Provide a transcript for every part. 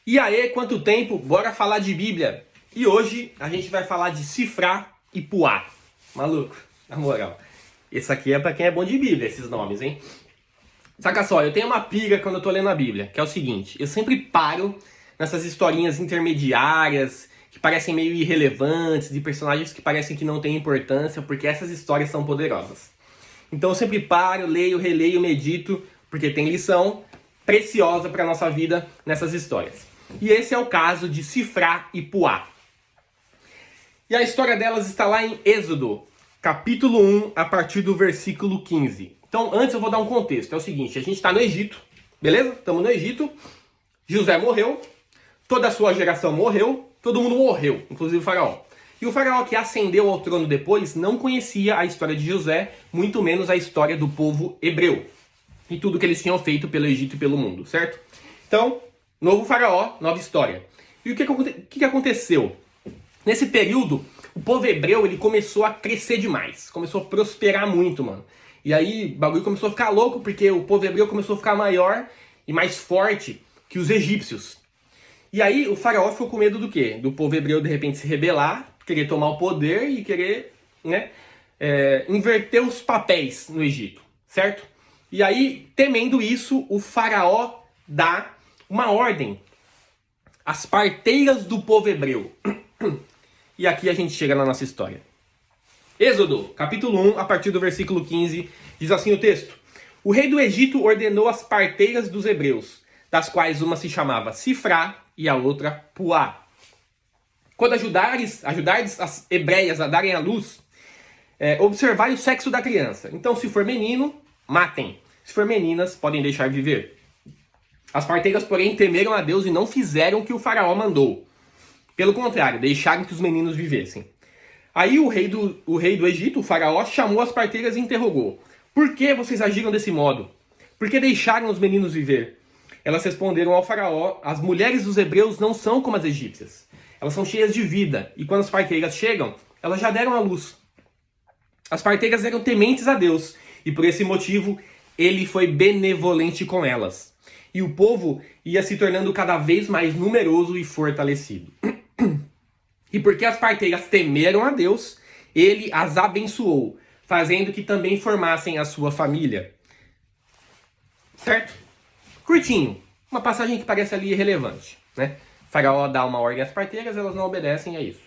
E aí, quanto tempo? Bora falar de Bíblia. E hoje a gente vai falar de Sifrá e Puá. Maluco, na moral. Esse aqui é pra quem é bom de Bíblia, esses nomes, hein? Saca só, eu tenho uma pira quando eu tô lendo a Bíblia, que é o seguinte. Eu sempre paro nessas historinhas intermediárias, que parecem meio irrelevantes, de personagens que parecem que não têm importância, porque essas histórias são poderosas. Então eu sempre paro, leio, releio, medito, porque tem lição preciosa para nossa vida nessas histórias. E esse é o caso de Sifrá e Puá. E a história delas está lá em Êxodo, capítulo 1, a partir do versículo 15. Então, antes eu vou dar um contexto. É o seguinte, a gente está no Egito, beleza? Estamos no Egito, José morreu, toda a sua geração morreu, todo mundo morreu, inclusive o faraó. E o faraó que ascendeu ao trono depois não conhecia a história de José, muito menos a história do povo hebreu. E tudo que eles tinham feito pelo Egito e pelo mundo, certo? Então, novo faraó, nova história. E o que aconteceu? Nesse período, o povo hebreu ele começou a crescer demais. Começou a prosperar muito, mano. E aí, o bagulho começou a ficar louco, porque o povo hebreu começou a ficar maior e mais forte que os egípcios. E aí, o faraó ficou com medo do quê? Do povo hebreu, de repente, se rebelar, querer tomar o poder e querer, inverter os papéis no Egito, certo? E aí, temendo isso, o faraó dá uma ordem às parteiras do povo hebreu. E aqui a gente chega na nossa história. Êxodo, capítulo 1, a partir do versículo 15, diz assim o texto. O rei do Egito ordenou as parteiras dos hebreus, das quais uma se chamava Sifrá e a outra Puá. Quando ajudardes as hebreias a darem à luz, observai o sexo da criança. Então, se for menino, matem. Se for meninas, podem deixar viver. As parteiras, porém, temeram a Deus e não fizeram o que o faraó mandou. Pelo contrário, deixaram que os meninos vivessem. Aí o rei do Egito, o faraó, chamou as parteiras e interrogou. Por que vocês agiram desse modo? Por que deixaram os meninos viver? Elas responderam ao faraó, as mulheres dos hebreus não são como as egípcias. Elas são cheias de vida, e quando as parteiras chegam, elas já deram à luz. As parteiras eram tementes a Deus, e por esse motivo, ele foi benevolente com elas. E o povo ia se tornando cada vez mais numeroso e fortalecido. E porque as parteiras temeram a Deus, ele as abençoou, fazendo que também formassem a sua família. Certo? Curtinho. Uma passagem que parece ali irrelevante, né? O faraó dá uma ordem às parteiras, elas não obedecem, é isso.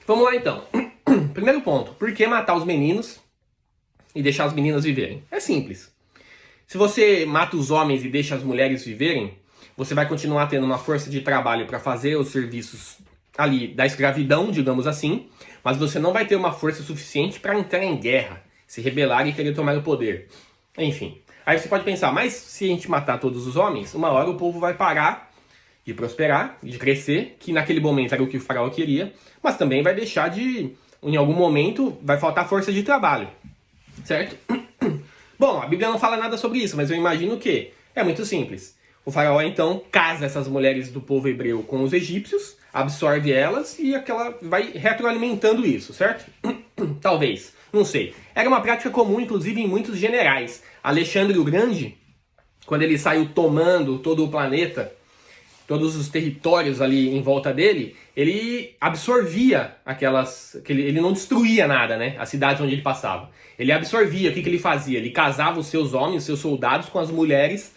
Vamos lá então. Primeiro ponto. Por que matar os meninos e deixar as meninas viverem? É simples. Se você mata os homens e deixa as mulheres viverem, você vai continuar tendo uma força de trabalho para fazer os serviços ali da escravidão, digamos assim, mas você não vai ter uma força suficiente para entrar em guerra, se rebelar e querer tomar o poder. Enfim. Aí você pode pensar, mas se a gente matar todos os homens, uma hora o povo vai parar de prosperar, de crescer, que naquele momento era o que o faraó queria, mas também vai deixar de, em algum momento, vai faltar força de trabalho. Certo? Bom, a Bíblia não fala nada sobre isso, mas eu imagino que é muito simples. O faraó, então, casa essas mulheres do povo hebreu com os egípcios, absorve elas e aquela vai retroalimentando isso, certo? Talvez, não sei. Era uma prática comum, inclusive, em muitos generais. Alexandre o Grande, quando ele saiu tomando todo o planeta, todos os territórios ali em volta dele, ele absorvia ele não destruía nada, né? As cidades onde ele passava. Ele absorvia, o que ele fazia? Ele casava os seus homens, os seus soldados com as mulheres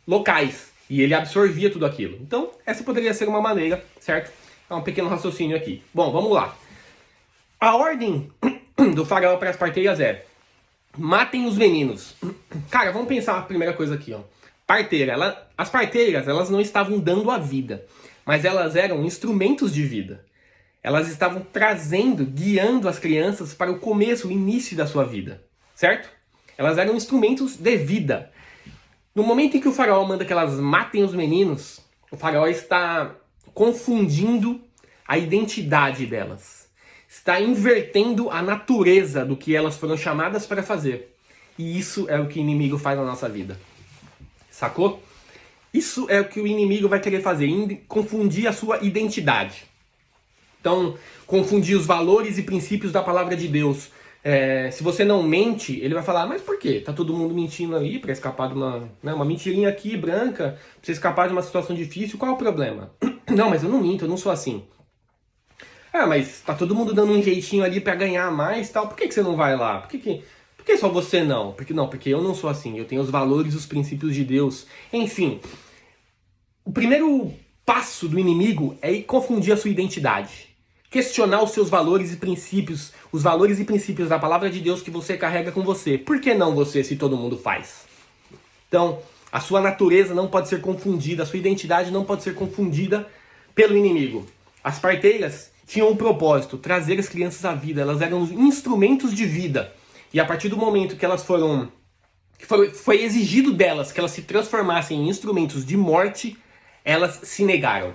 locais. E ele absorvia tudo aquilo. Então, essa poderia ser uma maneira, certo? É um pequeno raciocínio aqui. Bom, vamos lá. A ordem do faraó para as parteiras é: matem os meninos. Cara, vamos pensar a primeira coisa aqui, ó. As parteiras, elas não estavam dando a vida, mas elas eram instrumentos de vida. Elas estavam guiando as crianças para o começo, o início da sua vida, certo? Elas eram instrumentos de vida. No momento em que o faraó manda que elas matem os meninos, o faraó está confundindo a identidade delas. Está invertendo a natureza do que elas foram chamadas para fazer. E isso é o que o inimigo faz na nossa vida. Sacou? Isso é o que o inimigo vai querer fazer, confundir a sua identidade. Então, confundir os valores e princípios da palavra de Deus Se você não mente, ele vai falar, mas por quê? Tá todo mundo mentindo aí pra escapar de uma mentirinha aqui, branca, pra você escapar de uma situação difícil, qual é o problema? Não, mas eu não minto, eu não sou assim. Mas tá todo mundo dando um jeitinho ali pra ganhar mais e tal, por que você não vai lá? Por que só você não? Porque eu não sou assim, eu tenho os valores e os princípios de Deus. Enfim, o primeiro passo do inimigo é ir confundir a sua identidade. Questionar os seus valores e princípios, os valores e princípios da palavra de Deus que você carrega com você. Por que não você, se todo mundo faz? Então, a sua natureza não pode ser confundida, a sua identidade não pode ser confundida pelo inimigo. As parteiras tinham um propósito, trazer as crianças à vida, elas eram instrumentos de vida. E a partir do momento que elas foi exigido delas que elas se transformassem em instrumentos de morte, elas se negaram.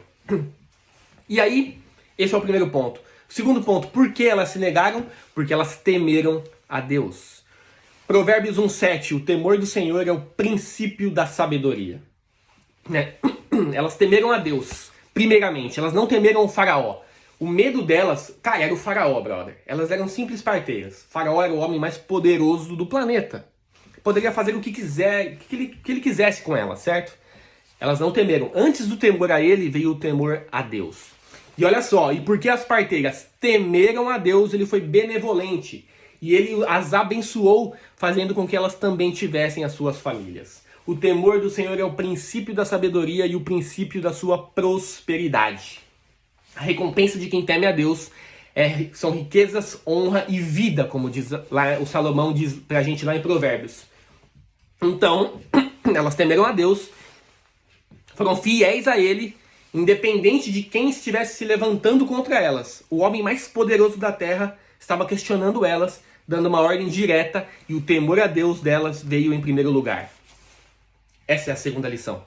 E aí, esse é o primeiro ponto. O segundo ponto, por que elas se negaram? Porque elas temeram a Deus. Provérbios 1:7, o temor do Senhor é o princípio da sabedoria. Elas temeram a Deus, primeiramente. Elas não temeram o faraó. O medo delas, cara, era o faraó, brother. Elas eram simples parteiras. O faraó era o homem mais poderoso do planeta. Poderia fazer o que quiser, que ele quisesse com elas, certo? Elas não temeram. Antes do temor a ele, veio o temor a Deus. E olha só, e porque as parteiras temeram a Deus, ele foi benevolente. E ele as abençoou, fazendo com que elas também tivessem as suas famílias. O temor do Senhor é o princípio da sabedoria e o princípio da sua prosperidade. A recompensa de quem teme a Deus são riquezas, honra e vida, como diz lá, o Salomão diz pra gente lá em Provérbios. Então, elas temeram a Deus, foram fiéis a ele, independente de quem estivesse se levantando contra elas. O homem mais poderoso da terra estava questionando elas, dando uma ordem direta, e o temor a Deus delas veio em primeiro lugar. Essa é a segunda lição.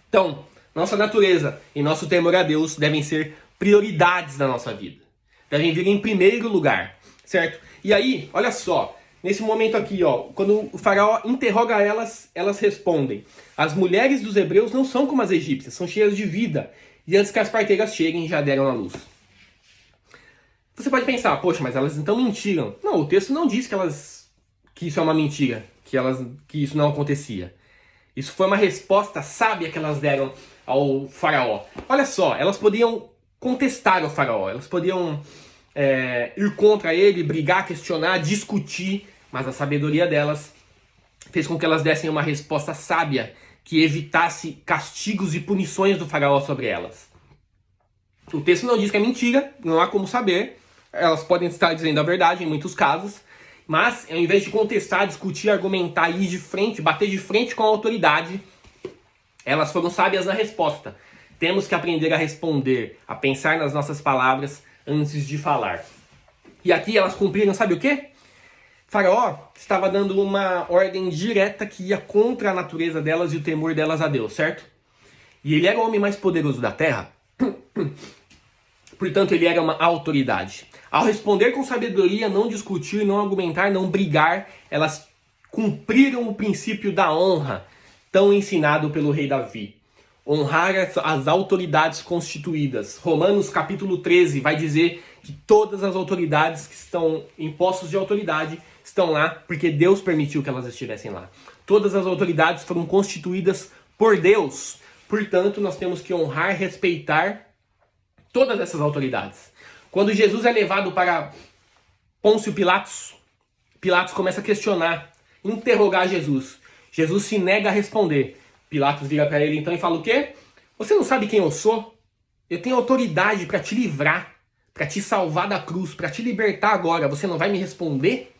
Então, nossa natureza e nosso temor a Deus devem ser prioridades da nossa vida. Devem vir em primeiro lugar, certo? E aí, olha só, nesse momento aqui, quando o faraó interroga elas, elas respondem: as mulheres dos hebreus não são como as egípcias, são cheias de vida, e antes que as parteiras cheguem, já deram à luz. Você pode pensar, poxa, mas elas então mentiram. Não, o texto não diz que isso é uma mentira, que isso não acontecia. Isso foi uma resposta sábia que elas deram ao faraó. Olha só, elas podiam contestar o faraó, elas podiam ir contra ele, brigar, questionar, discutir, mas a sabedoria delas fez com que elas dessem uma resposta sábia que evitasse castigos e punições do faraó sobre elas. O texto não diz que é mentira, não há como saber. Elas podem estar dizendo a verdade em muitos casos, mas ao invés de contestar, discutir, argumentar, ir de frente, bater de frente com a autoridade, elas foram sábias na resposta. Temos que aprender a responder, a pensar nas nossas palavras antes de falar. E aqui elas cumpriram, sabe o quê? Faraó estava dando uma ordem direta que ia contra a natureza delas e o temor delas a Deus, certo? E ele era o homem mais poderoso da terra. Portanto, ele era uma autoridade. Ao responder com sabedoria, não discutir, não argumentar, não brigar, elas cumpriram o princípio da honra, tão ensinado pelo rei Davi. Honrar as autoridades constituídas. Romanos capítulo 13 vai dizer que todas as autoridades que estão em postos de autoridade estão lá porque Deus permitiu que elas estivessem lá. Todas as autoridades foram constituídas por Deus. Portanto, nós temos que honrar e respeitar todas essas autoridades. Quando Jesus é levado para Pôncio Pilatos, Pilatos começa a questionar, interrogar Jesus. Jesus se nega a responder. Pilatos vira para ele então e fala o quê? Você não sabe quem eu sou? Eu tenho autoridade para te livrar, para te salvar da cruz, para te libertar agora. Você não vai me responder?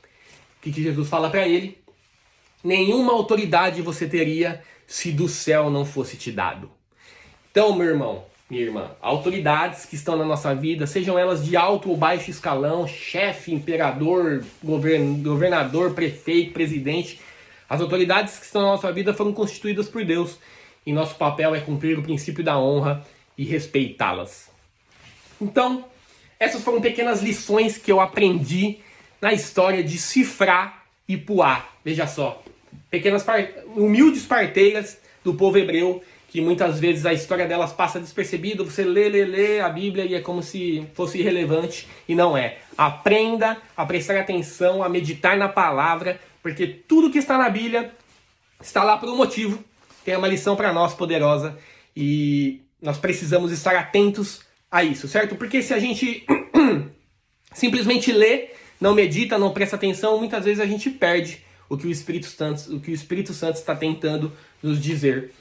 O que Jesus fala para ele? Nenhuma autoridade você teria se do céu não fosse te dado. Então, meu irmão, minha irmã, autoridades que estão na nossa vida, sejam elas de alto ou baixo escalão, chefe, imperador, governador, prefeito, presidente, as autoridades que estão na nossa vida foram constituídas por Deus e nosso papel é cumprir o princípio da honra e respeitá-las. Então, essas foram pequenas lições que eu aprendi na história de Sifrá e Puá. Veja só, humildes parteiras do povo hebreu que muitas vezes a história delas passa despercebido, você lê a Bíblia e é como se fosse irrelevante, e não é. Aprenda a prestar atenção, a meditar na palavra, porque tudo que está na Bíblia está lá por um motivo, tem uma lição para nós poderosa, e nós precisamos estar atentos a isso, certo? Porque se a gente simplesmente lê, não medita, não presta atenção, muitas vezes a gente perde o que o Espírito Santo está tentando nos dizer.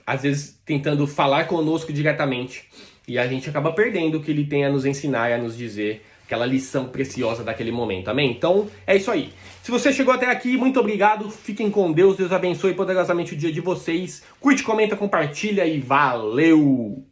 Às vezes tentando falar conosco diretamente. E a gente acaba perdendo o que ele tem a nos ensinar e a nos dizer. Aquela lição preciosa daquele momento. Amém? Então, é isso aí. Se você chegou até aqui, muito obrigado. Fiquem com Deus. Deus abençoe poderosamente o dia de vocês. Curte, comenta, compartilha e valeu!